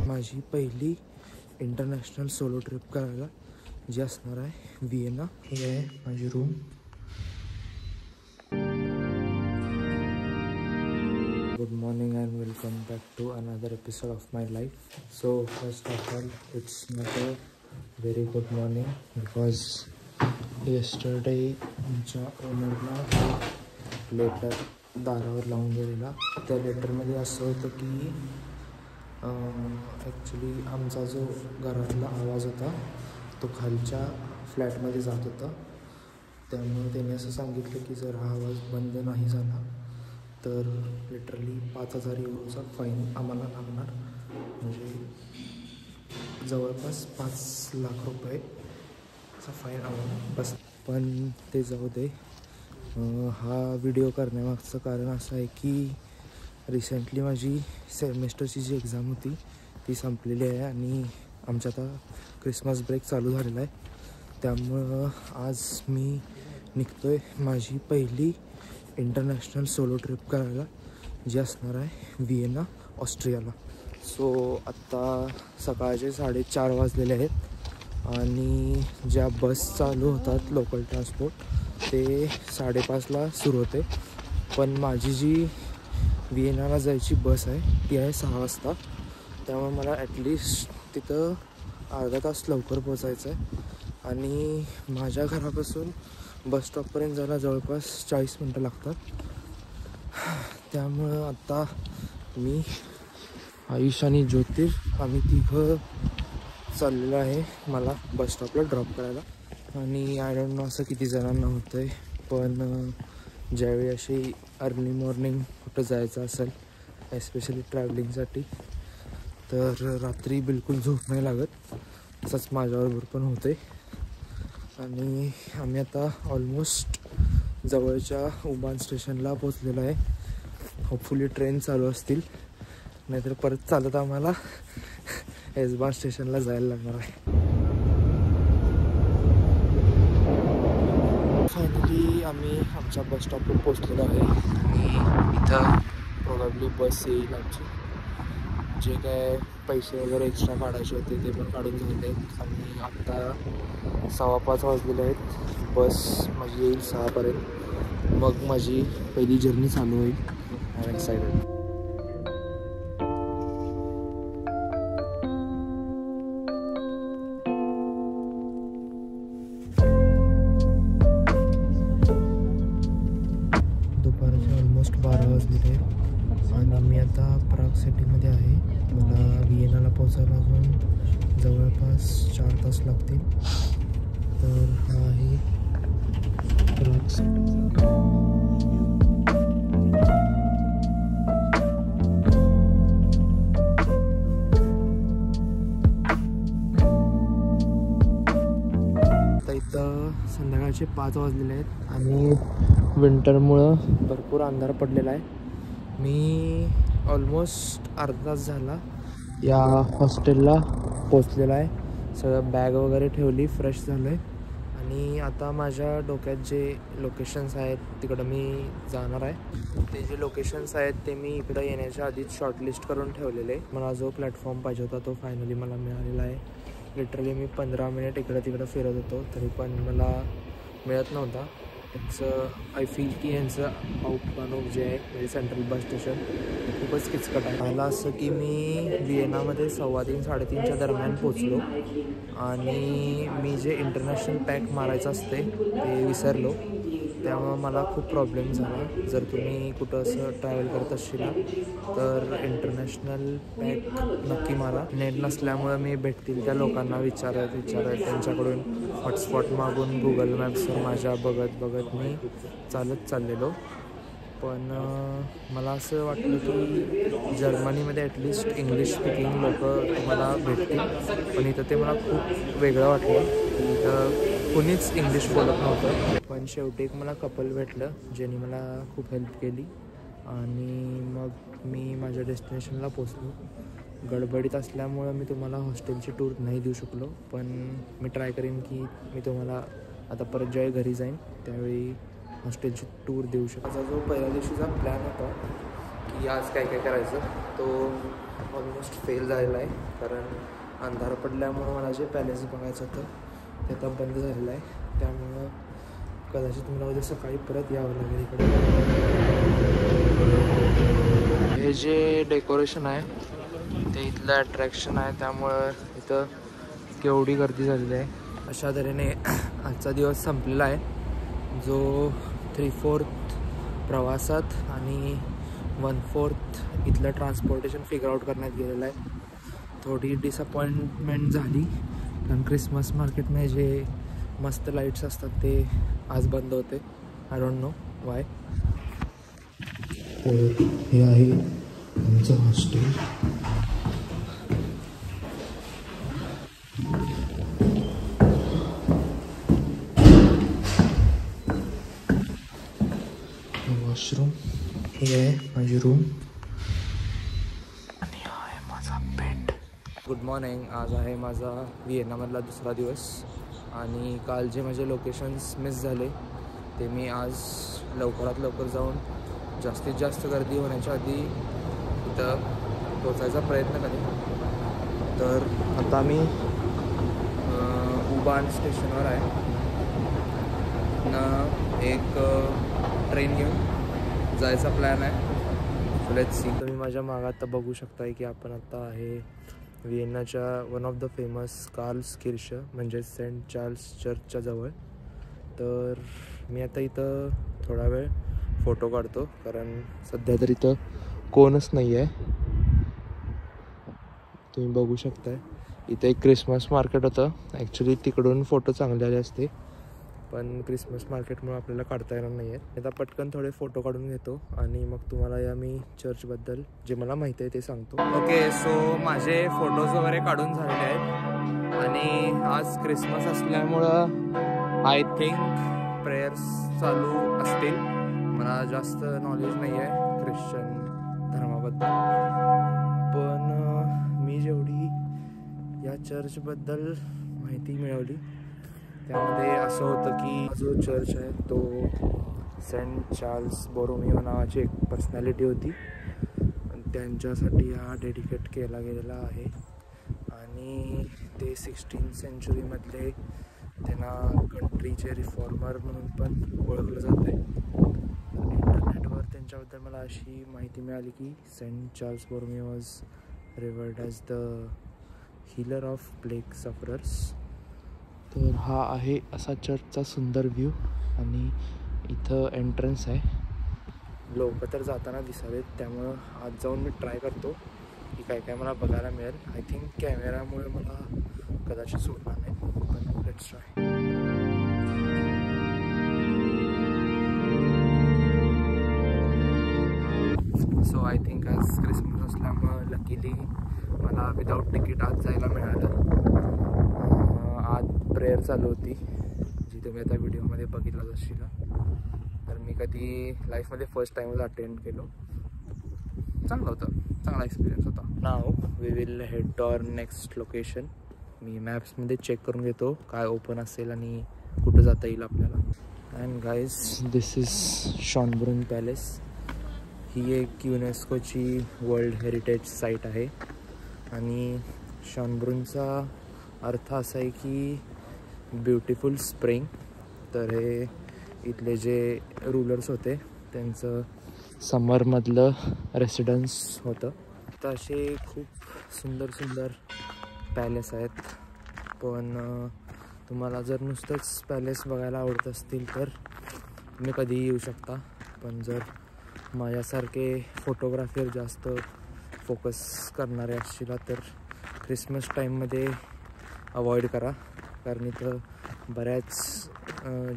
माझी पहिली international solo trip करायला जी असणार आहे व्हिएना. ही आहे माझी room. Good morning and welcome back to another episode of my life. So first of all it's not a very good morning because yesterday आमच्या ओनरला लेटर दारावर लावून गेलेला. त्या लेटरमध्ये असं होतं की ॲक्च्युली आमचा जो घरातला आवाज होता तो खालच्या फ्लॅटमध्ये जात होता. त्यामुळे त्याने असं सांगितलं की जर हा आवाज बंद नाही झाला तर लिटरली 5,000 युरोचा फाईन आम्हाला लागणार. म्हणजे जवळपास 5 लाख रुपयेचा फाईन आम्हाला बस. पण ते जाऊ दे. हा व्हिडिओ करण्यामागचं कारण असं आहे की रिसेंटली माझी सेमिस्टरची जी एक्झाम होती ती संपलेली आहे आणि आमच्या आता क्रिसमस ब्रेक चालू झालेला आहे. त्यामुळं आज मी निघतो आहे माझी पहिली इंटरनॅशनल सोलो ट्रिप करायला जी असणार आहे व्हिएना ऑस्ट्रियाला. सो आत्ता सकाळचे 4:30 वाजलेले आहेत आणि ज्या बस चालू होतात लोकल ट्रान्सपोर्ट ते 5:30ला सुरू होते. पण माझी जी व्हिएनाला जायची बस आहे ती आहे 6 वाजता. त्यामुळे मला ॲटलिस्ट तिथं अर्धा तास लवकर पोचायचं आहे आणि माझ्या घरापासून बस स्टॉपपर्यंत जायला जवळपास 40 मिनटं लागतात. त्यामुळं आत्ता मी आयुष आणि ज्योतिर आम्ही तिघं चाललेलो आहे मला बस स्टॉपला ड्रॉप करायला. आणि आय डोंट नो असं किती जणांना होतं आहे, पण ज्यावेळी अशी अर्ली मॉर्निंग कुठं जायचं असेल एस्पेशली ट्रॅव्हलिंगसाठी तर रात्री बिलकुल झोप नाही लागत. तसंच माझ्याबरोबर पण होते. आणि आम्ही आता ऑलमोस्ट जवळच्या उबान स्टेशनला पोचलेलो आहे. होपफुली ट्रेन चालू असतील, नाहीतर परत चालत आम्हाला एसबान स्टेशनला जायला लागणार आहे. फायनली आम्ही आमच्या बस स्टॉपवर पोचलेलो आहे आणि इथं प्रोबॅबली बस येईल आमची. जे काय पैसे वगैरे एक्स्ट्रा काढायचे होते ते पण काढून झाले आहेत आणि आत्ता 5:15 वाजलेले आहेत. बस माझी येईल 6पर्यंत. मग माझी पहिली जर्नी चालू होईल. I am excited. दुपारचे ऑलमोस्ट 12 वाजलेले आहेत आणि मी आता प्राग सिटीमध्ये आहे. मला व्हिएनाला पोचायला अजून जवळपास 4 तास लागतील. तर हा आहे प्राग सिटी. आता इथं संध्याकाळचे 5 वाजलेले आहेत आणि विंटरमुळं भरपूर अंधार पडलेला आहे. मी ऑलमोस्ट अर्धा तास झाला या हॉस्टेलला पोचलेला आहे. सगळं बॅग वगैरे ठेवली, फ्रेश झालं आहे आणि आता माझ्या डोक्यात जे लोकेशन्स आहेत तिकडं मी जाणार आहे. ते जे लोकेशन्स आहेत ते मी इकडं येण्याच्या आधीच शॉर्टलिस्ट करून ठेवलेले. मला जो प्लॅटफॉर्म पाहिजे होता तो फायनली मला मिळालेला आहे. लिटरली मी 15 मिनिट इकडं तिकडं फिरत होतो तरी पण मला मिळत नव्हता. आय फील की यांचं आउटबानोक जे आहे म्हणजे सेंट्रल बस स्टेशन खूपच किचकट आहे. मला असं की मी व्हिएनामध्ये 3:15-3:30च्या दरम्यान पोचलो आणि मी जे इंटरनॅशनल पॅक मारायचं असते ते विसरलो. त्यामुळं मला खूप प्रॉब्लेम झाला. जर तुम्ही कुठं असं ट्रॅव्हल करत असशील तर इंटरनॅशनल पॅक नक्की मारा. नेट नसल्यामुळं मी भेटतील त्या लोकांना विचारत त्यांच्याकडून हॉटस्पॉट मागून गुगल मॅप्सवर माझ्या बघत मी चाललेलो. पण मला असं वाटलं की जर्मनीमध्ये ॲटलिस्ट इंग्लिश स्पीकिंग लोक मला भेटतील, पण इथं ते मला खूप वेगळं वाटलं. इथं कोणीच इंग्लिश बोलत नव्हतं. पण शेवटी एक मला कपल भेटलं ज्यांनी मला खूप हेल्प केली आणि मग मी माझ्या डेस्टिनेशनला पोचलो. गडबडीत असल्यामुळं मी तुम्हाला हॉस्टेलची टूर नाही देऊ शकलो, पण मी ट्राय करेन की मी तुम्हाला आता परत जेव्हा घरी जाईन त्यावेळी हॉस्टेलची टूर देऊ शकतो. जो पहिल्या दिवशीचा प्लॅन होता की आज काय काय करायचं तो ऑलमोस्ट फेल झालेला आहे, कारण अंधार पडल्यामुळं मला जे पॅलेस बघायचं होतं ते आता बंद झालेलं आहे. त्यामुळं कदाचित मला उद्या सकाळी परत यावं लागेल इकडे. हे जे डेकोरेशन आहे ते इथलं अट्रॅक्शन आहे, त्यामुळं इथं केवढी गर्दी झालेली आहे. अशा तऱ्हेने आजचा दिवस संपलेला आहे, जो 3/4 प्रवासात आणि 1/4 इथलं ट्रान्सपोर्टेशन फिगर आउट करण्यात गेलेलं आहे. थोडी डिसअपॉइंटमेंट झाली, कारण क्रिसमस मार्केटमध्ये जे मस्त लाईट्स असतात ते आज बंद होते. I don't know Y. हे आहे आमचं हॉस्टेल. वॉशरूम, हे आहे माझी रूम आणि हा आहे माझा बेड. Good morning. आज आहे माझा व्हिएन्नामधला दुसरा दिवस आणि काल जे माझे लोकेशन्स मिस झाले ते मी आज लवकरात लवकर जाऊन जास्तीत जास्त गर्दी होण्याच्या आधी इथं पोचायचा प्रयत्न करेन. तर आता मी उबान स्टेशनवर आहे ना. एक ट्रेन घेऊन जायचा प्लॅन आहे. Let's see. तुम्ही माझ्या मागात आता बघू शकताय की आपण आता आहे व्हिएन्नाच्या वन ऑफ द फेमस कार्लस्किर्che म्हणजे सेंट चार्ल्स चर्चच्या जवळ. तर मी आता इथं थोडा वेळ फोटो काढतो, कारण सध्या तर इथं कोणच नाही आहे. तुम्ही बघू शकताय इथं एक क्रिसमस मार्केट होतं. ॲक्च्युली तिकडून फोटो चांगले आले असते, पण क्रिसमस मार्केटमुळे आपल्याला काढता येणार नाही आहेत. आता पटकन थोडे फोटो काढून घेतो आणि मग तुम्हाला या मी चर्चबद्दल जे मला माहिती आहे ते सांगतो. ओके, सो माझे फोटोज वगैरे काढून झालेले आहेत आणि आज क्रिसमस असल्यामुळं आय थिंक प्रेयर्स चालू असतील. मला जास्त नॉलेज नाही आहे ख्रिश्चन धर्माबद्दल, पण मी जेवढी या चर्चबद्दल माहिती मिळवली त्यामध्ये असं होतं की जो चर्च आहे तो सेंट चार्ल्स बोरोमियो नावाची एक पर्सनॅलिटी होती, त्यांच्यासाठी हा डेडिकेट केला गेलेला आहे. आणि ते 16th सेंचुरीमधले त्यांना कंट्रीचे रिफॉर्मर म्हणून पण ओळखलं जातं आहे. इंटरनेटवर त्यांच्याबद्दल मला अशी माहिती मिळाली की saint Charles Borromeo was revered as the healer of plague sufferers. तर हा आहे असा चर्चचा सुंदर व्ह्यू आणि इथं एंट्रन्स आहे. लोक तर जाताना दिसावेत, त्यामुळं आज जाऊन मी ट्राय करतो की काय काय मला बघायला मिळेल. आय थिंक कॅमेरामुळे मला कदाचित सुटणार नाही, पण let's try. So I think आज क्रिसमस असल्यामुळं लकीली मला विदाऊट तिकीट आज जायला मिळालं. आज प्रेयर चालू होती जी तुम्ही आता व्हिडिओमध्ये बघितलं असशील. तर मी कधी लाईफमध्ये फर्स्ट टाईमच अटेंड केलो. चांगलं होतं, चांगला एक्सपिरियन्स होता. नाव we will head to our next location. मी मॅप्समध्ये चेक करून घेतो काय ओपन असेल आणि कुठं जाता येईल आपल्याला. And guys, this is Schonbrunn palace. ही एक युनेस्कोची वर्ल्ड हेरिटेज साईट आहे आणि शॉनब्रुनचा अर्थ असा आहे की ब्युटिफुल स्प्रिंग. तर हे इथले जे रूलर्स होते त्यांचं समरमधलं रेसिडन्स होतं. तर असे खूप सुंदर सुंदर पॅलेस आहेत, पण तुम्हाला जर नुसतंच पॅलेस बघायला आवडत असतील तर तुम्ही कधीही येऊ शकता. पण जर माझ्यासारखे फोटोग्राफीवर जास्त फोकस करणारे असशील तर क्रिसमस टाईममध्ये अवॉइड करा, कारण इथं बऱ्याच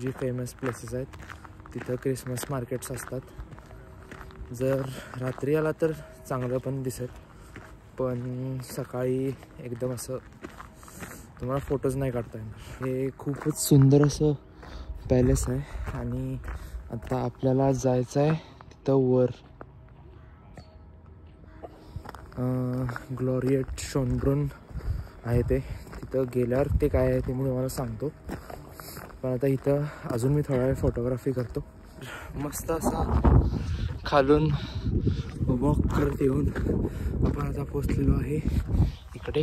जी फेमस प्लेसेस आहेत तिथं क्रिसमस मार्केट्स असतात. जर रात्री आला तर चांगलं पण दिसेल, पण सकाळी एकदम असं तुम्हाला फोटोज नाही काढता येणार. हे खूपच सुंदर असं पॅलेस आहे आणि आता आपल्याला जायचं आहे तिथं वर. ग्लोरिएट शॉनब्रुन आहे ते. तिथं गेल्यावर ते काय आहे ते मी तुम्हाला सांगतो, पण आता इथं अजून मी थोडा वेळ फोटोग्राफी करतो. मस्त असा खालून वॉक करत येऊन आपण आता पोचलेलो आहे इकडे,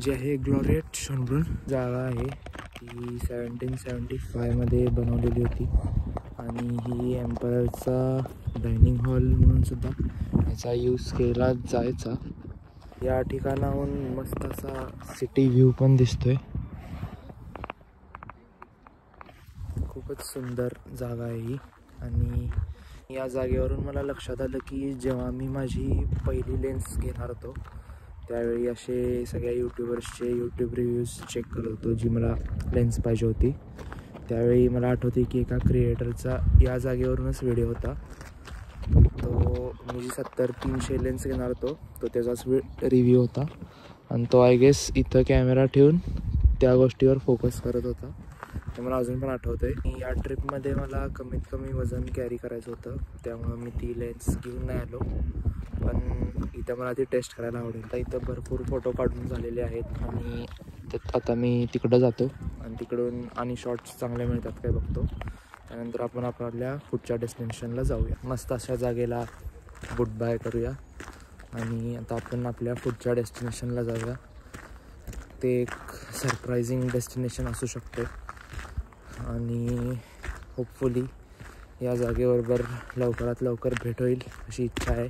जे आहे ग्लोरियट शॉनब्रुन जागा आहे. ती 1775मध्ये बनवलेली होती आणि ही एम्पररचा डायनिंग हॉल म्हणून सुद्धा याचा यूज केला जायचा. या ठिकाणाहून मस्त असा सिटी व्ह्यू पण दिसतोय. खूपच सुंदर जागा आहे ही. आणि या जागेवरून मला लक्षात आलं की जेव्हा मी माझी पहिली लेन्स घेणार होतो त्यावेळी असे सगळ्या यूट्यूबर्सचे यूट्यूब रिव्ह्यूज चेक करत होतो जी मला लेन्स पाहिजे होती. त्यावेळी मला आठवते की एका क्रिएटरचा या जागेवरूनच व्हिडिओ होता. तो मी जी 70-300 लेन्स घेणार होतो तो त्याचाच रिव्ह्यू होता आणि तो आय गेस इथं कॅमेरा ठेवून त्या गोष्टीवर फोकस करत होता. ते मला अजून पण आठवतं आहे. या ट्रिपमध्ये मला कमीत कमी वजन कॅरी करायचं होतं त्यामुळं मी ती लेन्स घेऊन नाही आलो, पण इथं मला ती टेस्ट करायला आवडेल. तर इथं भरपूर फोटो काढून झालेले आहेत आणि आता मी तिकडं जातो आणि तिकडून आणि शॉट्स चांगले मिळतात काय बघतो. त्यानंतर आपण आपल्या पुढच्या डेस्टिनेशनला जाऊया. मस्त अशा जागेला गुड बाय करूया आणि आता आपण आपल्या पुढच्या डेस्टिनेशनला जाऊया. ते एक सरप्रायझिंग डेस्टिनेशन असू शकते आणि होपफुली या जागेबरोबर लवकरात लवकर भेट होईल अशी इच्छा आहे,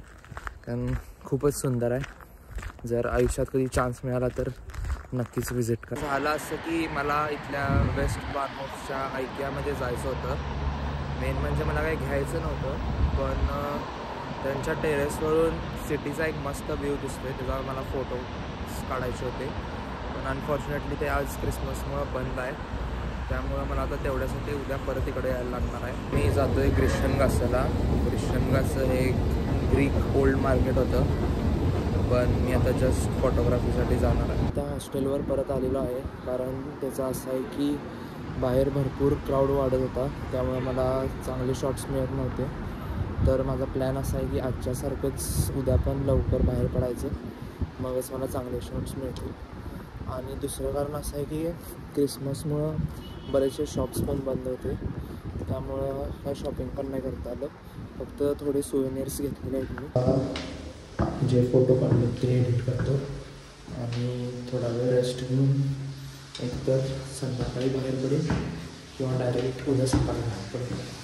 कारण खूपच सुंदर आहे. जर आयुष्यात कधी चान्स मिळाला तर नक्कीच व्हिजिट करा. झालं असं की मला इथल्या वेस्ट फार्महाऊसच्या ऐक्यामध्ये जायचं होतं. मेन म्हणजे मला काही घ्यायचं नव्हतं, पण त्यांच्या टेरेसवरून सिटीचा एक मस्त व्ह्यू दिसतोय त्याच्यावर मला फोटो काढायचे होते. पण अनफॉर्च्युनेटली ते आज क्रिसमसमुळं बंद आहे, त्यामुळं मला आता तेवढ्यासाठी उद्या परत इकडे यायला लागणार आहे. मी जातो आहे ग्रिशनगासला. ग्रिशनगासं हे एक ग्रीक ओल्ड मार्केट होतं, पण मी आता जस्ट फोटोग्राफीसाठी जाणार आहे. आता हॉस्टेलवर परत आलेलो आहे, कारण त्याचं असं आहे की बाहेर भरपूर क्राऊड वाढत होता त्यामुळे मला चांगले शॉट्स मिळत नव्हते. तर माझा प्लॅन असा आहे की आजच्यासारखंच उद्या पण लवकर बाहेर पडायचं, मगच मला चांगले शॉट्स मिळतील. आणि दुसरं कारण असं आहे की क्रिसमसमुळं बरेचसे शॉप्स पण बंद होते, त्यामुळं काय शॉपिंग पण नाही करता आलं. फक्त थोडे सोवेनियर्स घेतलेले आहेत मी. जे फोटो काढले ते एडिट करतो आणि थोडा वेळ रेस्ट घेऊन एकतर संध्याकाळी बाहेर पडेल किंवा डायरेक्ट उद्या सकाळी बाहेर पडेल.